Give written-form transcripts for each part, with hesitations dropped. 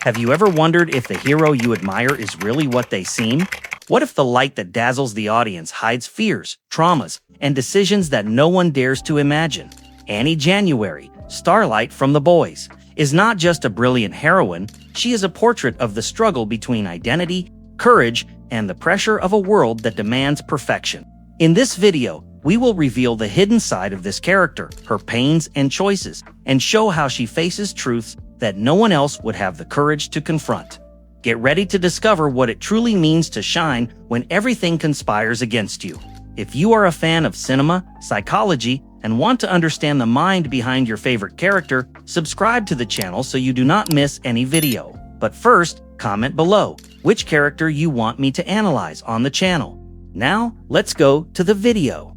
Have you ever wondered if the hero you admire is really what they seem? What if the light that dazzles the audience hides fears, traumas, and decisions that no one dares to imagine? Annie January, Starlight from The Boys, is not just a brilliant heroine, she is a portrait of the struggle between identity, courage, and the pressure of a world that demands perfection. In this video, we will reveal the hidden side of this character, her pains and choices, and show how she faces truths that no one else would have the courage to confront. Get ready to discover what it truly means to shine when everything conspires against you. If you are a fan of cinema, psychology, and want to understand the mind behind your favorite character, subscribe to the channel so you do not miss any video. But first, comment below which character you want me to analyze on the channel. Now, let's go to the video.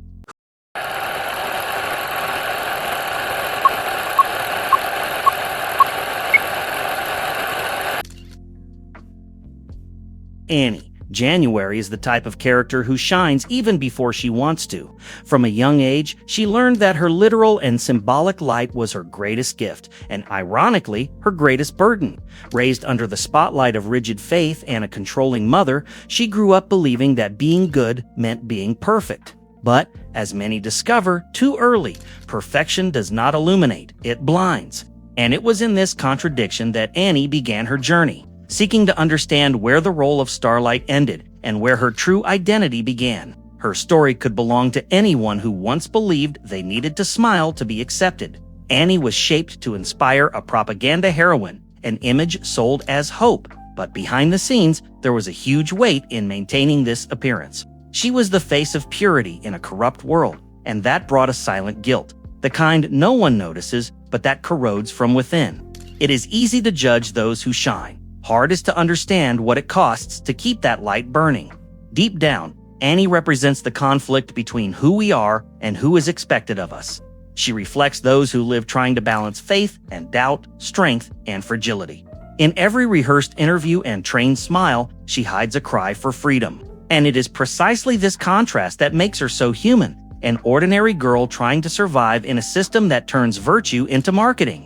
Annie January is the type of character who shines even before she wants to. From a young age, she learned that her literal and symbolic light was her greatest gift, and ironically, her greatest burden. Raised under the spotlight of rigid faith and a controlling mother, she grew up believing that being good meant being perfect. But, as many discover too early, perfection does not illuminate, it blinds. And it was in this contradiction that Annie began her journey, seeking to understand where the role of Starlight ended and where her true identity began. Her story could belong to anyone who once believed they needed to smile to be accepted. Annie was shaped to inspire a propaganda heroine, an image sold as hope, but behind the scenes, there was a huge weight in maintaining this appearance. She was the face of purity in a corrupt world, and that brought a silent guilt, the kind no one notices, but that corrodes from within. It is easy to judge those who shine. Hard is to understand what it costs to keep that light burning. Deep down, Annie represents the conflict between who we are and who is expected of us. She reflects those who live trying to balance faith and doubt, strength and fragility. In every rehearsed interview and trained smile, she hides a cry for freedom. And it is precisely this contrast that makes her so human, an ordinary girl trying to survive in a system that turns virtue into marketing.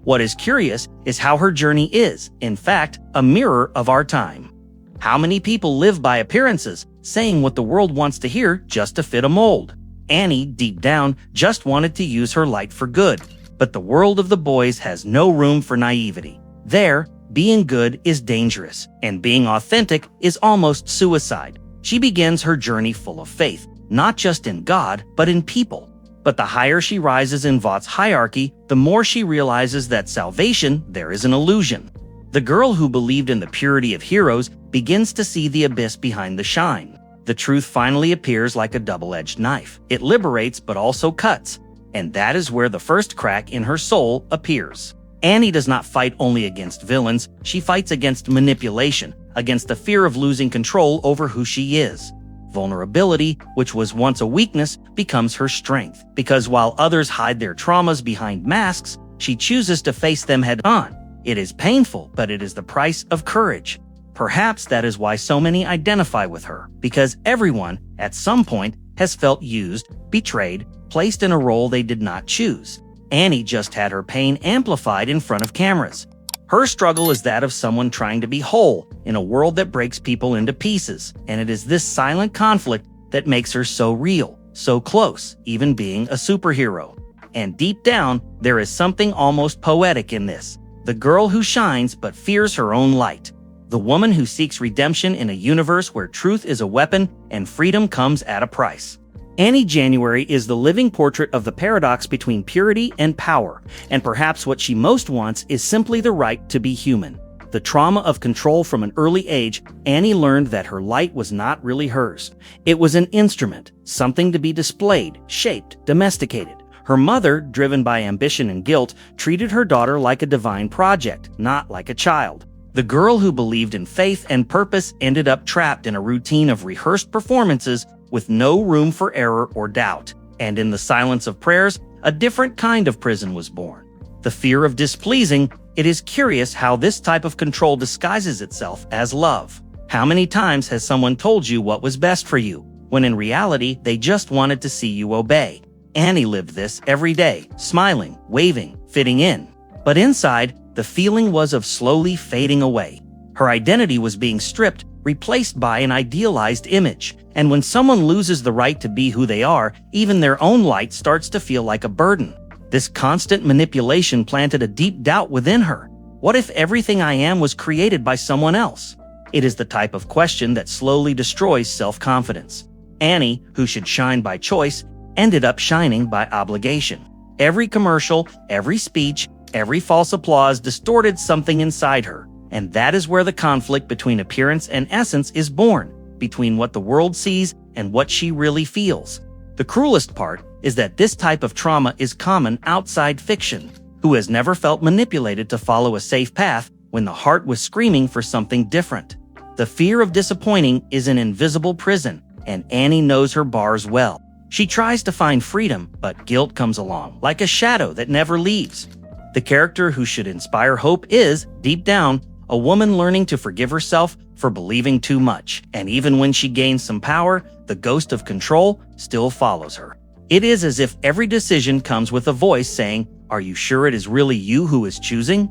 What is curious is how her journey is, in fact, a mirror of our time. How many people live by appearances, saying what the world wants to hear just to fit a mold? Annie, deep down, just wanted to use her light for good, but the world of The Boys has no room for naivety. There, being good is dangerous, and being authentic is almost suicide. She begins her journey full of faith, not just in God, but in people. But the higher she rises in Vought's hierarchy, the more she realizes that salvation there is an illusion. The girl who believed in the purity of heroes begins to see the abyss behind the shine. The truth finally appears like a double-edged knife. It liberates but also cuts. And that is where the first crack in her soul appears. Annie does not fight only against villains, she fights against manipulation, against the fear of losing control over who she is. Vulnerability, which was once a weakness, becomes her strength, because while others hide their traumas behind masks, she chooses to face them head-on. It is painful, but it is the price of courage. Perhaps that is why so many identify with her, because everyone, at some point, has felt used, betrayed, placed in a role they did not choose. Annie just had her pain amplified in front of cameras. Her struggle is that of someone trying to be whole in a world that breaks people into pieces, and it is this silent conflict that makes her so real, so close, even being a superhero. And deep down, there is something almost poetic in this. The girl who shines but fears her own light. The woman who seeks redemption in a universe where truth is a weapon and freedom comes at a price. Annie January is the living portrait of the paradox between purity and power, and perhaps what she most wants is simply the right to be human. The trauma of control from an early age, Annie learned that her light was not really hers. It was an instrument, something to be displayed, shaped, domesticated. Her mother, driven by ambition and guilt, treated her daughter like a divine project, not like a child. The girl who believed in faith and purpose ended up trapped in a routine of rehearsed performances with no room for error or doubt. And in the silence of prayers, a different kind of prison was born. The fear of displeasing. It is curious how this type of control disguises itself as love. How many times has someone told you what was best for you, when in reality they just wanted to see you obey? Annie lived this every day, smiling, waving, fitting in. But inside, The feeling was of slowly fading away. Her identity was being stripped, replaced by an idealized image. And when someone loses the right to be who they are, even their own light starts to feel like a burden. This constant manipulation planted a deep doubt within her. What if everything I am was created by someone else? It is the type of question that slowly destroys self-confidence. Annie, who should shine by choice, ended up shining by obligation. Every commercial, every speech, every false applause distorted something inside her. And that is where the conflict between appearance and essence is born, between what the world sees and what she really feels. The cruelest part is that this type of trauma is common outside fiction. Who has never felt manipulated to follow a safe path when the heart was screaming for something different? The fear of disappointing is an invisible prison, and Annie knows her bars well. She tries to find freedom, but guilt comes along, like a shadow that never leaves. The character who should inspire hope is, deep down, a woman learning to forgive herself for believing too much. And even when she gains some power, the ghost of control still follows her. It is as if every decision comes with a voice saying, "Are you sure it is really you who is choosing?"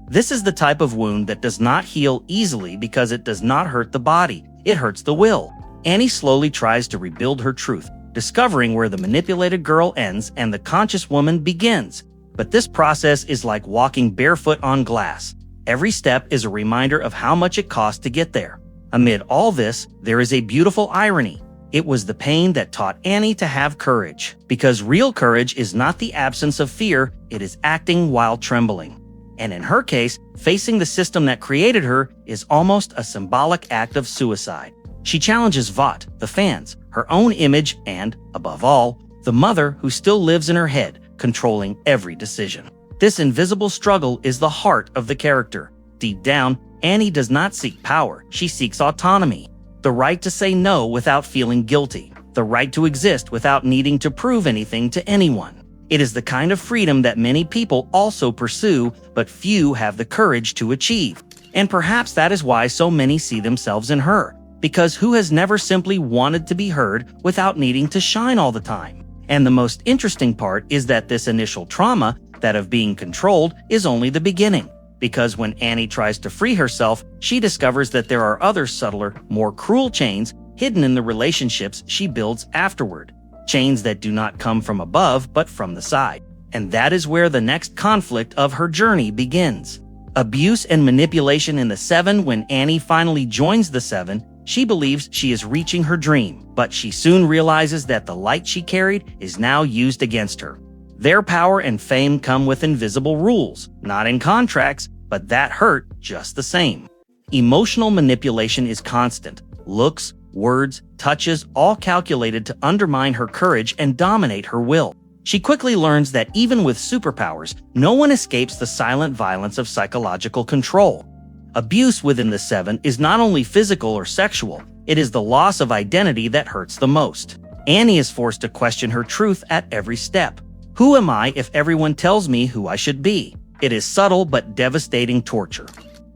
This is the type of wound that does not heal easily because it does not hurt the body, it hurts the will. Annie slowly tries to rebuild her truth, discovering where the manipulated girl ends and the conscious woman begins. But this process is like walking barefoot on glass. Every step is a reminder of how much it costs to get there. Amid all this, there is a beautiful irony. It was the pain that taught Annie to have courage, because real courage is not the absence of fear, it is acting while trembling. And in her case, facing the system that created her is almost a symbolic act of suicide. She challenges Vought, the fans, her own image, and, above all, the mother who still lives in her head, controlling every decision. This invisible struggle is the heart of the character. Deep down, Annie does not seek power, she seeks autonomy. The right to say no without feeling guilty. The right to exist without needing to prove anything to anyone. It is the kind of freedom that many people also pursue, but few have the courage to achieve. And perhaps that is why so many see themselves in her. Because who has never simply wanted to be heard without needing to shine all the time? And the most interesting part is that this initial trauma, that of being controlled, is only the beginning. Because when Annie tries to free herself, she discovers that there are other subtler, more cruel chains hidden in the relationships she builds afterward. Chains that do not come from above, but from the side. And that is where the next conflict of her journey begins. Abuse and manipulation in the Seven. When Annie finally joins the Seven, she believes she is reaching her dream, but she soon realizes that the light she carried is now used against her. Their power and fame come with invisible rules, not in contracts, but that hurt just the same. Emotional manipulation is constant. Looks, words, touches, all calculated to undermine her courage and dominate her will. She quickly learns that even with superpowers, no one escapes the silent violence of psychological control. Abuse within the Seven is not only physical or sexual, it is the loss of identity that hurts the most. Annie is forced to question her truth at every step. Who am I if everyone tells me who I should be? It is subtle but devastating torture.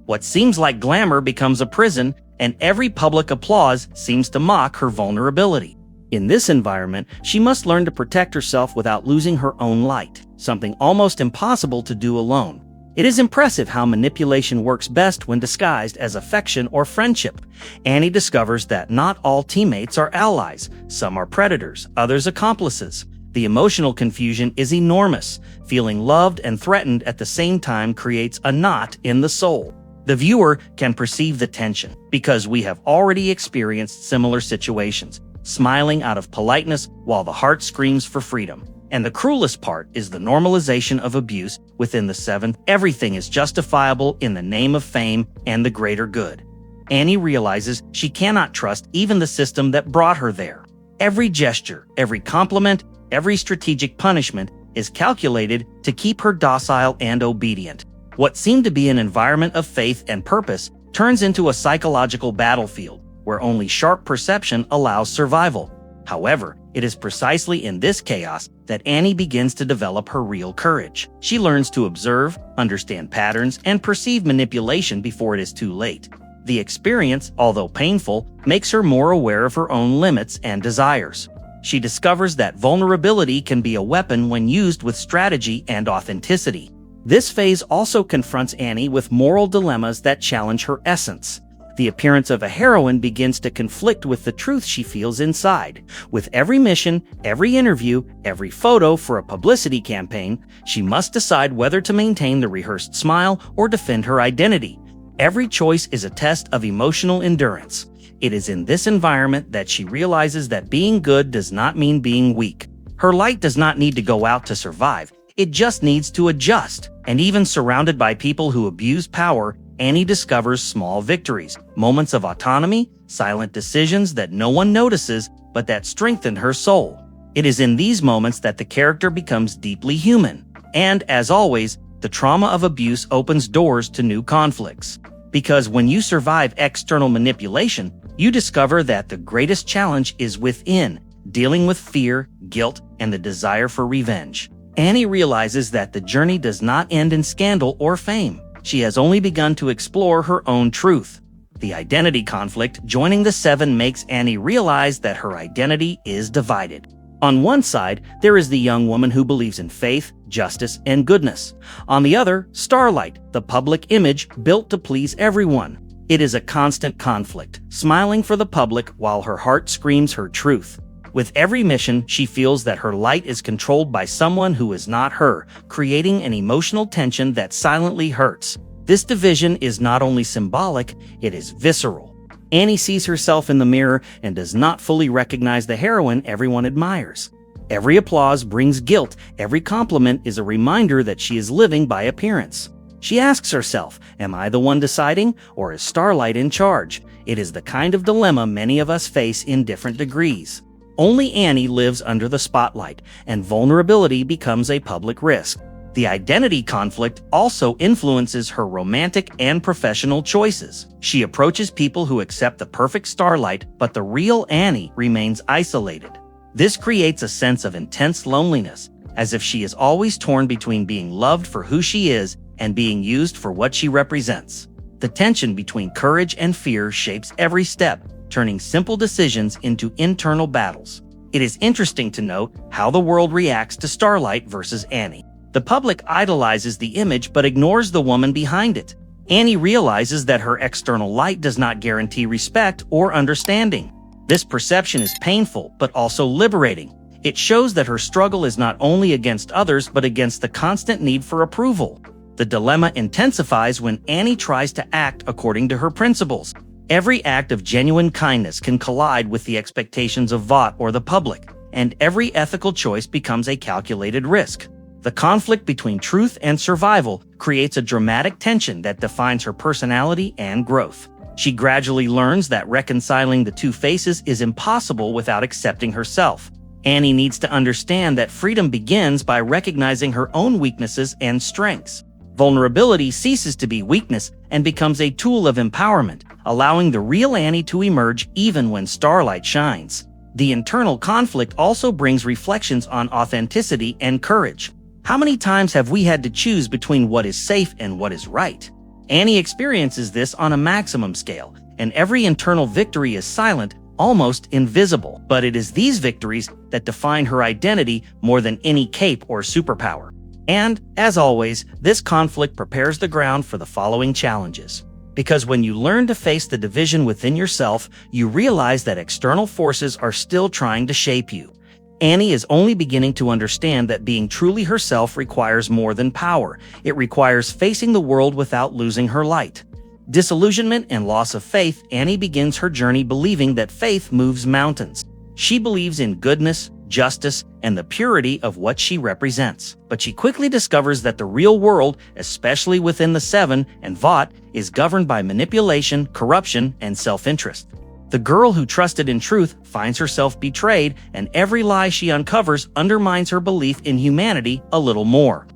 What seems like glamour becomes a prison, and every public applause seems to mock her vulnerability. In this environment, she must learn to protect herself without losing her own light, something almost impossible to do alone. It is impressive how manipulation works best when disguised as affection or friendship. Annie discovers that not all teammates are allies. Some are predators, others accomplices. The emotional confusion is enormous. Feeling loved and threatened at the same time creates a knot in the soul. The viewer can perceive the tension because we have already experienced similar situations, smiling out of politeness while the heart screams for freedom. And the cruelest part is the normalization of abuse within the Seven. Everything is justifiable in the name of fame and the greater good. Annie realizes she cannot trust even the system that brought her there. Every gesture, every compliment, every strategic punishment is calculated to keep her docile and obedient. What seemed to be an environment of faith and purpose turns into a psychological battlefield where only sharp perception allows survival. However, it is precisely in this chaos that Annie begins to develop her real courage. She learns to observe, understand patterns, and perceive manipulation before it is too late. The experience, although painful, makes her more aware of her own limits and desires. She discovers that vulnerability can be a weapon when used with strategy and authenticity. This phase also confronts Annie with moral dilemmas that challenge her essence. The appearance of a heroine begins to conflict with the truth she feels inside. With every mission, every interview, every photo for a publicity campaign, she must decide whether to maintain the rehearsed smile or defend her identity. Every choice is a test of emotional endurance. It is in this environment that she realizes that being good does not mean being weak. Her light does not need to go out to survive. It just needs to adjust. And even surrounded by people who abuse power, Annie discovers small victories, moments of autonomy, silent decisions that no one notices, but that strengthen her soul. It is in these moments that the character becomes deeply human. And, as always, the trauma of abuse opens doors to new conflicts. Because when you survive external manipulation, you discover that the greatest challenge is within, dealing with fear, guilt, and the desire for revenge. Annie realizes that the journey does not end in scandal or fame. She has only begun to explore her own truth. The identity conflict joining the Seven makes Annie realize that her identity is divided. On one side, there is the young woman who believes in faith, justice, and goodness. On the other, Starlight, the public image built to please everyone. It is a constant conflict, smiling for the public while her heart screams her truth. With every mission, she feels that her light is controlled by someone who is not her, creating an emotional tension that silently hurts. This division is not only symbolic, it is visceral. Annie sees herself in the mirror and does not fully recognize the heroine everyone admires. Every applause brings guilt, every compliment is a reminder that she is living by appearance. She asks herself, am I the one deciding, or is Starlight in charge? It is the kind of dilemma many of us face in different degrees. Only Annie lives under the spotlight, and vulnerability becomes a public risk. The identity conflict also influences her romantic and professional choices. She approaches people who accept the perfect Starlight, but the real Annie remains isolated. This creates a sense of intense loneliness, as if she is always torn between being loved for who she is and being used for what she represents. The tension between courage and fear shapes every step, turning simple decisions into internal battles. It is interesting to note how the world reacts to Starlight versus Annie. The public idolizes the image but ignores the woman behind it. Annie realizes that her external light does not guarantee respect or understanding. This perception is painful but also liberating. It shows that her struggle is not only against others but against the constant need for approval. The dilemma intensifies when Annie tries to act according to her principles. Every act of genuine kindness can collide with the expectations of Vought or the public, and every ethical choice becomes a calculated risk. The conflict between truth and survival creates a dramatic tension that defines her personality and growth. She gradually learns that reconciling the two faces is impossible without accepting herself. Annie needs to understand that freedom begins by recognizing her own weaknesses and strengths. Vulnerability ceases to be weakness and becomes a tool of empowerment, allowing the real Annie to emerge even when Starlight shines. The internal conflict also brings reflections on authenticity and courage. How many times have we had to choose between what is safe and what is right? Annie experiences this on a maximum scale, and every internal victory is silent, almost invisible. But it is these victories that define her identity more than any cape or superpower. And, as always, this conflict prepares the ground for the following challenges. Because when you learn to face the division within yourself, you realize that external forces are still trying to shape you. Annie is only beginning to understand that being truly herself requires more than power. It requires facing the world without losing her light. Disillusionment and loss of faith, Annie begins her journey believing that faith moves mountains. She believes in goodness, justice, and the purity of what she represents. But she quickly discovers that the real world, especially within the Seven and Vought, is governed by manipulation, corruption, and self-interest. The girl who trusted in truth finds herself betrayed, and every lie she uncovers undermines her belief in humanity a little more.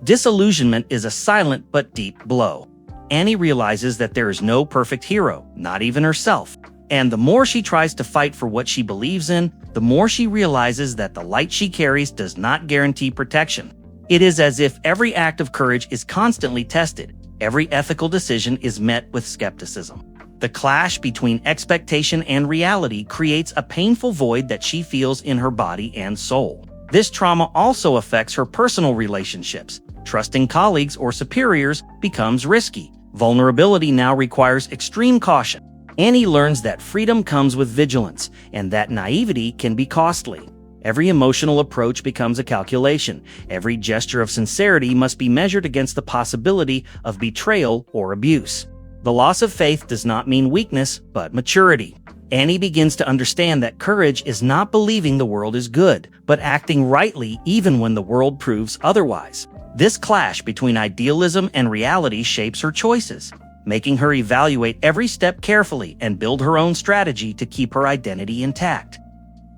Disillusionment is a silent but deep blow. Annie realizes that there is no perfect hero, not even herself. And the more she tries to fight for what she believes in, the more she realizes that the light she carries does not guarantee protection. It is as if every act of courage is constantly tested. Every ethical decision is met with skepticism. The clash between expectation and reality creates a painful void that she feels in her body and soul. This trauma also affects her personal relationships. Trusting colleagues or superiors becomes risky. Vulnerability now requires extreme caution. Annie learns that freedom comes with vigilance, and that naivety can be costly. Every emotional approach becomes a calculation. Every gesture of sincerity must be measured against the possibility of betrayal or abuse. The loss of faith does not mean weakness, but maturity. Annie begins to understand that courage is not believing the world is good, but acting rightly even when the world proves otherwise. This clash between idealism and reality shapes her choices, making her evaluate every step carefully and build her own strategy to keep her identity intact.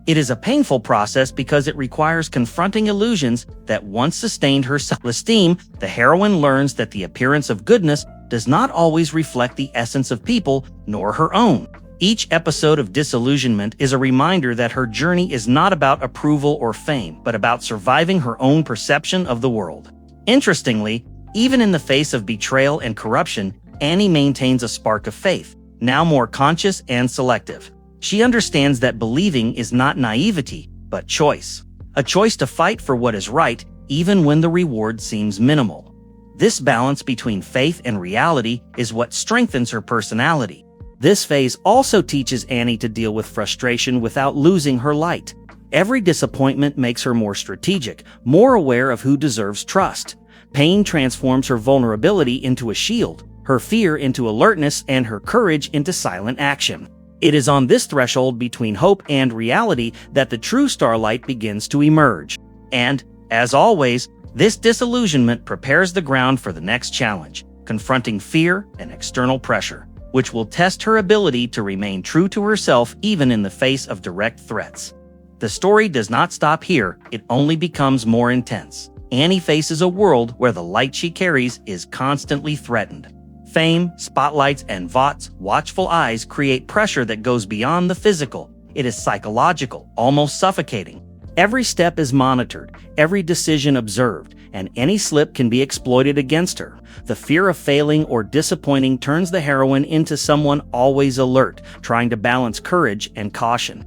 It is a painful process because it requires confronting illusions that once sustained her self-esteem. The heroine learns that the appearance of goodness does not always reflect the essence of people, nor her own. Each episode of disillusionment is a reminder that her journey is not about approval or fame, but about surviving her own perception of the world. Interestingly, even in the face of betrayal and corruption, Annie maintains a spark of faith, now more conscious and selective. She understands that believing is not naivety, but choice. A choice to fight for what is right, even when the reward seems minimal. This balance between faith and reality is what strengthens her personality. This phase also teaches Annie to deal with frustration without losing her light. Every disappointment makes her more strategic, more aware of who deserves trust. Pain transforms her vulnerability into a shield, her fear into alertness, and her courage into silent action. It is on this threshold between hope and reality that the true Starlight begins to emerge. And, as always, this disillusionment prepares the ground for the next challenge, confronting fear and external pressure, which will test her ability to remain true to herself even in the face of direct threats. The story does not stop here, it only becomes more intense. Annie faces a world where the light she carries is constantly threatened. Fame, spotlights, and Vought's watchful eyes create pressure that goes beyond the physical. It is psychological, almost suffocating. Every step is monitored, every decision observed, and any slip can be exploited against her. The fear of failing or disappointing turns the heroine into someone always alert, trying to balance courage and caution.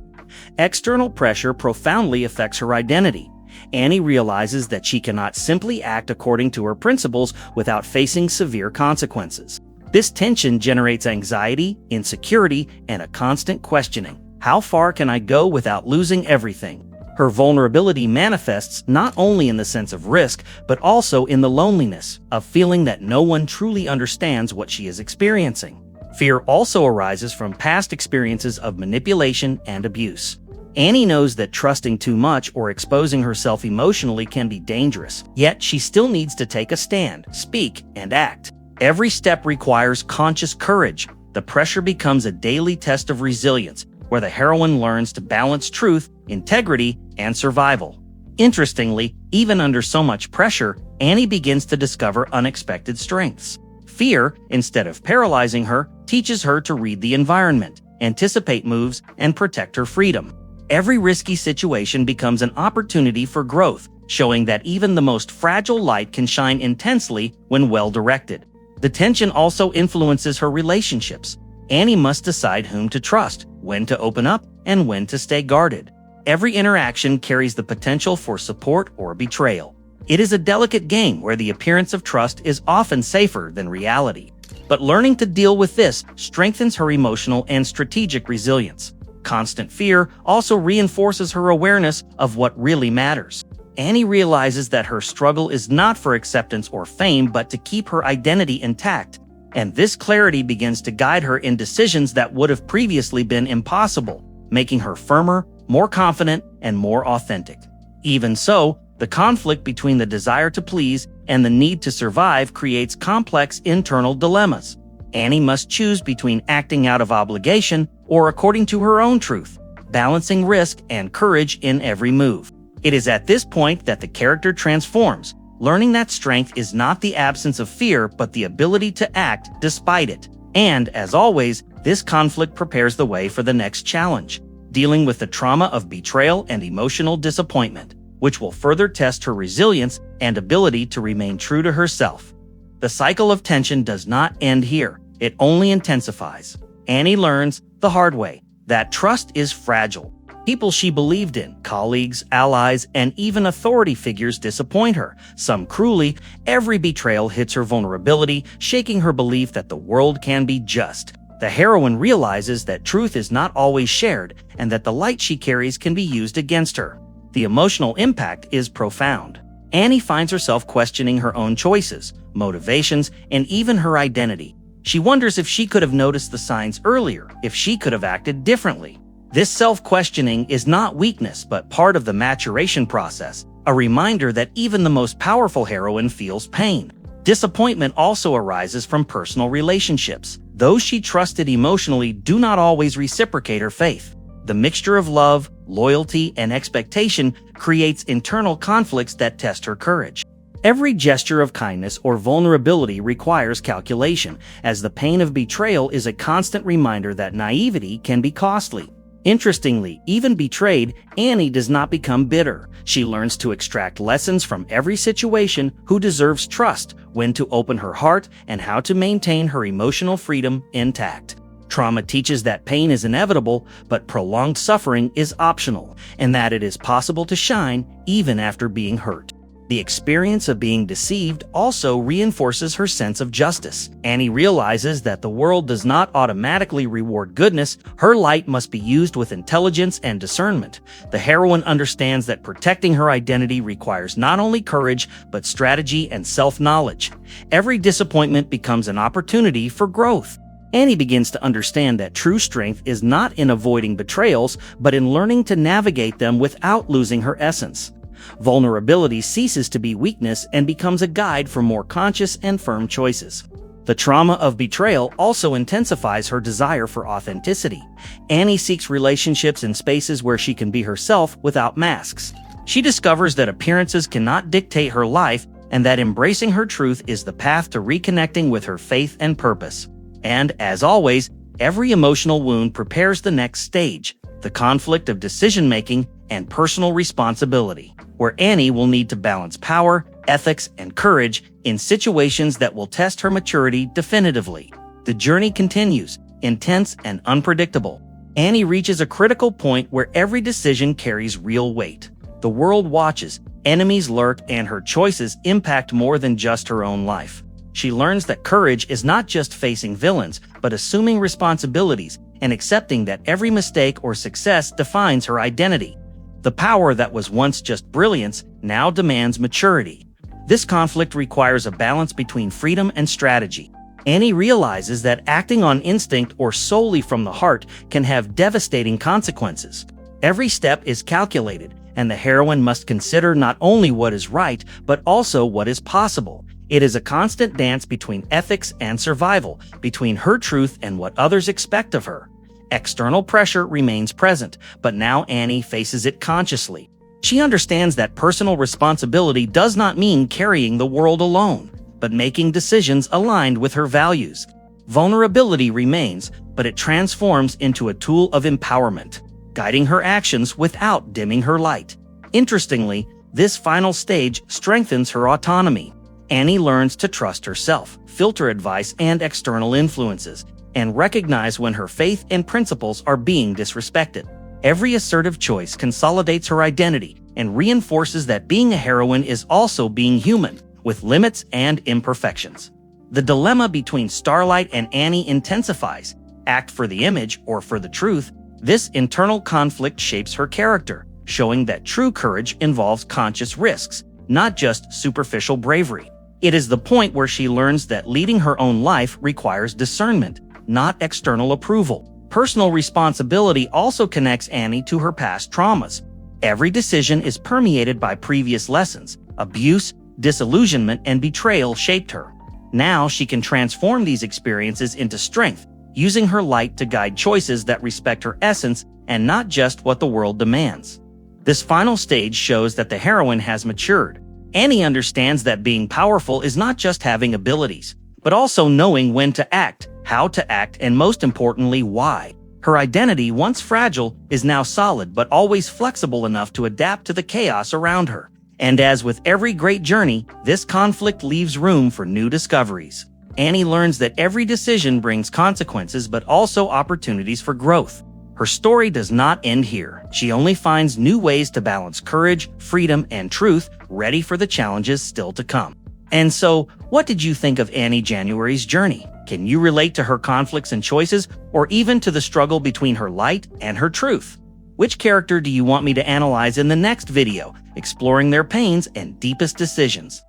External pressure profoundly affects her identity. Annie realizes that she cannot simply act according to her principles without facing severe consequences. This tension generates anxiety, insecurity, and a constant questioning. How far can I go without losing everything? Her vulnerability manifests not only in the sense of risk, but also in the loneliness of feeling that no one truly understands what she is experiencing. Fear also arises from past experiences of manipulation and abuse. Annie knows that trusting too much or exposing herself emotionally can be dangerous, yet she still needs to take a stand, speak, and act. Every step requires conscious courage. The pressure becomes a daily test of resilience, where the heroine learns to balance truth, integrity, and survival. Interestingly, even under so much pressure, Annie begins to discover unexpected strengths. Fear, instead of paralyzing her, teaches her to read the environment, anticipate moves, and protect her freedom. Every risky situation becomes an opportunity for growth, showing that even the most fragile light can shine intensely when well directed. The tension also influences her relationships. Annie must decide whom to trust, when to open up, and when to stay guarded. Every interaction carries the potential for support or betrayal. It is a delicate game where the appearance of trust is often safer than reality. But learning to deal with this strengthens her emotional and strategic resilience. Constant fear also reinforces her awareness of what really matters. Annie realizes that her struggle is not for acceptance or fame, but to keep her identity intact. And this clarity begins to guide her in decisions that would have previously been impossible, making her firmer, more confident, and more authentic. Even so, the conflict between the desire to please and the need to survive creates complex internal dilemmas. Annie must choose between acting out of obligation or according to her own truth, balancing risk and courage in every move. It is at this point that the character transforms, learning that strength is not the absence of fear, but the ability to act despite it. And, as always, this conflict prepares the way for the next challenge, dealing with the trauma of betrayal and emotional disappointment, which will further test her resilience and ability to remain true to herself. The cycle of tension does not end here, it only intensifies. Annie learns, the hard way, that trust is fragile. People she believed in, colleagues, allies, and even authority figures disappoint her, some cruelly. Every betrayal hits her vulnerability, shaking her belief that the world can be just. The heroine realizes that truth is not always shared and that the light she carries can be used against her. The emotional impact is profound. Annie finds herself questioning her own choices, motivations, and even her identity. She wonders if she could have noticed the signs earlier, if she could have acted differently. This self-questioning is not weakness but part of the maturation process, a reminder that even the most powerful heroine feels pain. Disappointment also arises from personal relationships. Those she trusted emotionally do not always reciprocate her faith. The mixture of love, loyalty, and expectation creates internal conflicts that test her courage. Every gesture of kindness or vulnerability requires calculation, as the pain of betrayal is a constant reminder that naivety can be costly. Interestingly, even betrayed, Annie does not become bitter. She learns to extract lessons from every situation: who deserves trust, when to open her heart, and how to maintain her emotional freedom intact. Trauma teaches that pain is inevitable, but prolonged suffering is optional, and that it is possible to shine even after being hurt. The experience of being deceived also reinforces her sense of justice. Annie realizes that the world does not automatically reward goodness. Her light must be used with intelligence and discernment. The heroine understands that protecting her identity requires not only courage, but strategy and self-knowledge. Every disappointment becomes an opportunity for growth. Annie begins to understand that true strength is not in avoiding betrayals, but in learning to navigate them without losing her essence. Vulnerability ceases to be weakness and becomes a guide for more conscious and firm choices. The trauma of betrayal also intensifies her desire for authenticity. Annie seeks relationships in spaces where she can be herself without masks. She discovers that appearances cannot dictate her life and that embracing her truth is the path to reconnecting with her faith and purpose. And, as always, every emotional wound prepares the next stage, the conflict of decision-making and personal responsibility, where Annie will need to balance power, ethics, and courage in situations that will test her maturity definitively. The journey continues, intense and unpredictable. Annie reaches a critical point where every decision carries real weight. The world watches, enemies lurk, and her choices impact more than just her own life. She learns that courage is not just facing villains, but assuming responsibilities and accepting that every mistake or success defines her identity. The power that was once just brilliance now demands maturity. This conflict requires a balance between freedom and strategy. Annie realizes that acting on instinct or solely from the heart can have devastating consequences. Every step is calculated, and the heroine must consider not only what is right, but also what is possible. It is a constant dance between ethics and survival, between her truth and what others expect of her. External pressure remains present, but now Annie faces it consciously. She understands that personal responsibility does not mean carrying the world alone, but making decisions aligned with her values. Vulnerability remains, but it transforms into a tool of empowerment, guiding her actions without dimming her light. Interestingly, this final stage strengthens her autonomy. Annie learns to trust herself, filter advice and external influences, and recognize when her faith and principles are being disrespected. Every assertive choice consolidates her identity and reinforces that being a heroine is also being human, with limits and imperfections. The dilemma between Starlight and Annie intensifies: act for the image or for the truth. This internal conflict shapes her character, showing that true courage involves conscious risks, not just superficial bravery. It is the point where she learns that leading her own life requires discernment, not external approval. Personal responsibility also connects Annie to her past traumas. Every decision is permeated by previous lessons. Abuse, disillusionment, and betrayal shaped her. Now she can transform these experiences into strength, using her light to guide choices that respect her essence and not just what the world demands. This final stage shows that the heroine has matured. Annie understands that being powerful is not just having abilities, but also knowing when to act, how to act, and most importantly, why. Her identity, once fragile, is now solid but always flexible enough to adapt to the chaos around her. And as with every great journey, this conflict leaves room for new discoveries. Annie learns that every decision brings consequences but also opportunities for growth. Her story does not end here. She only finds new ways to balance courage, freedom, and truth, ready for the challenges still to come. And so, what did you think of Annie January's journey? Can you relate to her conflicts and choices, or even to the struggle between her light and her truth? Which character do you want me to analyze in the next video, exploring their pains and deepest decisions?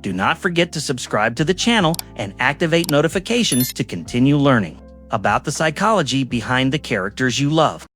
Do not forget to subscribe to the channel and activate notifications to continue learning about the psychology behind the characters you love.